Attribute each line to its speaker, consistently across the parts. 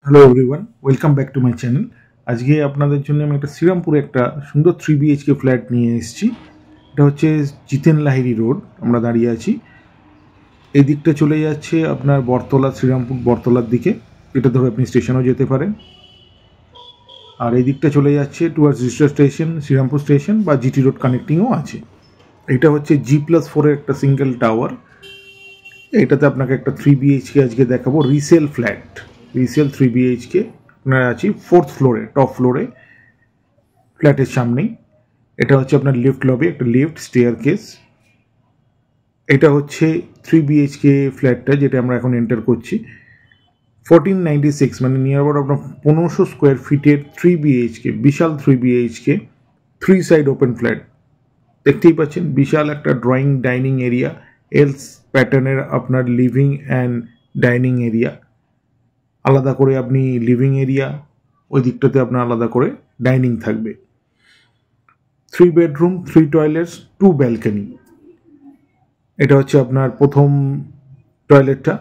Speaker 1: Hello everyone, welcome back to my channel. আজকে আপনাদের জন্য আমি একটা শ্রীরামপুরে একটা সুন্দর 3 BHK ফ্ল্যাট নিয়ে এসেছি। এটা হচ্ছে জিতেন লাহিড়ী রোড, আমরা দাঁড়িয়ে আছি। এই দিকটা চলে যাচ্ছে আপনার বটতলা, শ্রীরামপুর বটতলার দিকে, এটা ধরে আপনি স্টেশনও যেতে পারেন। আর এই দিকটা চলে যাচ্ছে টুয়ার্ডস রিস্টার স্টেশন, শ্রীরামপুর স্টেশন বা জিটি রোড কানেক্টিংও আছে। এটা হচ্ছে G+4-এর একটা সিঙ্গেল টাওয়ার। এটাতে আপনাকে একটা 3 BHK আজকে দেখাবো, রিসেল ফ্ল্যাট, রিসেল 3 BHK। আপনার আছি 4th ফ্লোরে, টপ ফ্লোরে, ফ্ল্যাটের সামনেই। এটা হচ্ছে আপনার লিফট লবি, একটা লিফট, স্টেয়ার কেস। এটা হচ্ছে 3 BHK ফ্ল্যাটটা, যেটা আমরা এখন এন্টার করছি। 1496, মানে নিয়ার অ্যাবাউট আপনার 1500 স্কোয়ার ফিটের 3 BHK, বিশাল 3 BHK, 3 সাইড ওপেন ফ্ল্যাট। দেখতেই পাচ্ছেন বিশাল একটা ড্রয়িং ডাইনিং এরিয়া, এলস প্যাটার্নের আপনার লিভিং অ্যান্ড ডাইনিং এরিয়া। আলাদা করে আপনি লিভিং এরিয়া, ওই দিকটাতে আপনার আলাদা করে ডাইনিং থাকবে। 3 বেডরুম, 3 টয়লেটস, 2 ব্যালকনি। এটা হচ্ছে আপনার প্রথম টয়লেটটা,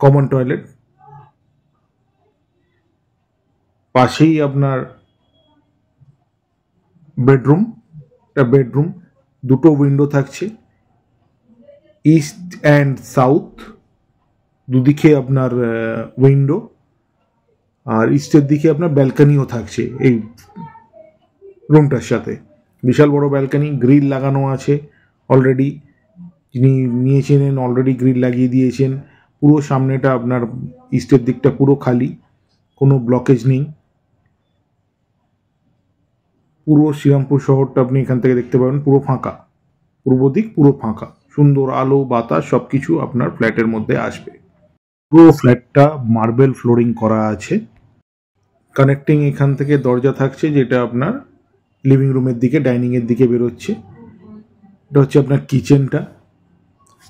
Speaker 1: কমন টয়লেট। পাশেই আপনার বেডরুম, বেডরুম, দুটো উইন্ডো থাকছে, ইস্ট অ্যান্ড সাউথ দুদিকে আপনার উইন্ডো। আর ইস্টের দিকে আপনার ব্যালকনিও থাকছে এই রুমটার সাথে। বিশাল বড় ব্যালকনি, গ্রিল লাগানো আছে অলরেডি। যিনি নিয়েছিলেন অলরেডি গ্রিল লাগিয়ে দিয়েছেন। পুরো সামনেটা আপনার ইস্টের দিকটা পুরো খালি, কোনো ব্লকেজ নেই। পুরো শ্রীরামপুর শহরটা আপনি এখান থেকে দেখতে পাবেন, পুরো ফাঁকা, পূর্ব দিক পুরো ফাঁকা, সুন্দর আলো বাতাস সব কিছু আপনার ফ্ল্যাটের মধ্যে আসবে। পুরো ফ্ল্যাটটা মার্বেল ফ্লোরিং করা আছে। কানেক্টিং এখান থেকে দরজা থাকছে, যেটা আপনার লিভিং রুমের দিকে, ডাইনিংয়ের দিকে বেরোচ্ছে। এটা হচ্ছে আপনার কিচেনটা,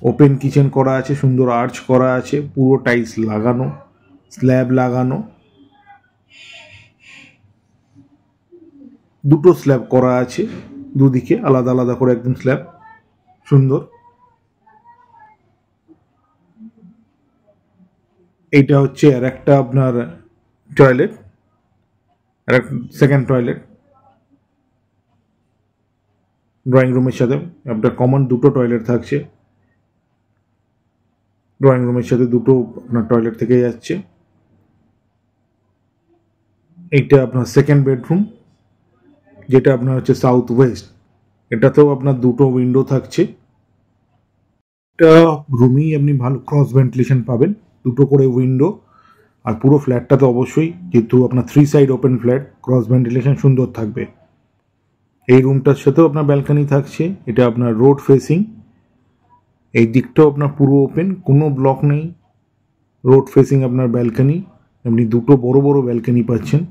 Speaker 1: ওপেন কিচেন করা আছে, সুন্দর আর্চ করা আছে, পুরো টাইলস লাগানো, স্ল্যাব লাগানো, দুটো স্ল্যাব করা আছে দুদিকে আলাদা আলাদা করে, একদম স্ল্যাব সুন্দর। এইটা হচ্ছে আর একটা আপনার টয়লেট, আর একটা সেকেন্ড টয়লেট। ড্রয়িং রুমের সাথে আপনার কমন দুটো টয়লেট থাকছে, ড্রয়িং রুমের সাথে দুটো আপনার টয়লেট থেকে যাচ্ছে। এইটা আপনার সেকেন্ড বেডরুম, যেটা আপনার হচ্ছে সাউথ ওয়েস্ট। এটাতেও আপনার দুটো উইন্ডো থাকছে। এটা রুমেই আপনি ভালো ক্রস ভেন্টিলেশন পাবেন, দুটো করে উইন্ডো। আর পুরো ফ্ল্যাটটাতে অবশ্যই, যেহেতু আপনার 3 side open flat, cross ventilation সুন্দর থাকবে। এই রুমটার সাথেও আপনার ব্যালকনি থাকছে, এটা আপনার রোড ফেসিং। এই দিকটাও আপনার পুরো ওপেন, কোনো ব্লক নেই, রোড ফেসিং আপনার ব্যালকনি। আপনি দুটো বড় বড় ব্যালকনি পাচ্ছেন,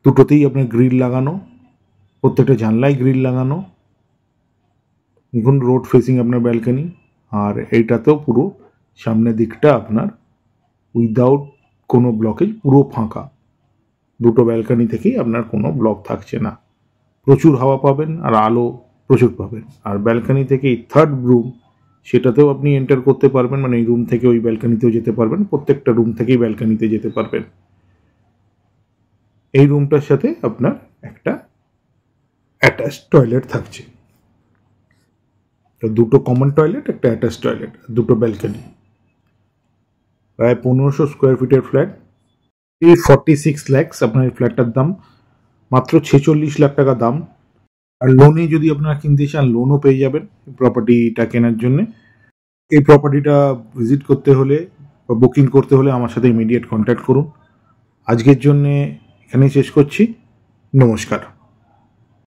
Speaker 1: দুটোতেই আপনার গ্রিল লাগানো, প্রত্যেকটা জানলায় গ্রিল লাগানো। দেখুন রোড ফেসিং আপনার ব্যালকনি। আর এইটাতেও পুরো সামনের দিকটা আপনার উইদাউট কোনো ব্লকেজ, পুরো ফাঁকা। দুটো ব্যালকনি থেকেই আপনার কোনো ব্লক থাকছে না, প্রচুর হাওয়া পাবেন আর আলো প্রচুর পাবেন। আর ব্যালকনি থেকে এই থার্ড রুম, সেটাতেও আপনি এন্টার করতে পারবেন, মানে এই রুম থেকে ওই ব্যালকনিতেও যেতে পারবেন, প্রত্যেকটা রুম থেকেই ব্যালকনিতে যেতে পারবেন। এই রুমটার সাথে আপনার একটা অ্যাটাচ টয়লেট থাকছে, তো দুটো কমন টয়লেট, একটা অ্যাটাচ টয়লেট, দুটো ব্যালকনি। প্রায় 1500 স্কোয়ার ফিটের ফ্ল্যাট, 46 lakhs আপনার এই ফ্ল্যাটটার দাম। মাত্র 46 লাখ টাকা দাম। আর লোনে যদি আপনারা কিনতে চান, লোনও পেয়ে যাবেন প্রপার্টিটা কেনার জন্য। এই প্রপার্টিটা ভিজিট করতে হলে বা বুকিং করতে হলে আমার সাথে ইমিডিয়েট কন্ট্যাক্ট করুন। আজকের জন্যে এখানেই শেষ করছি। নমস্কার।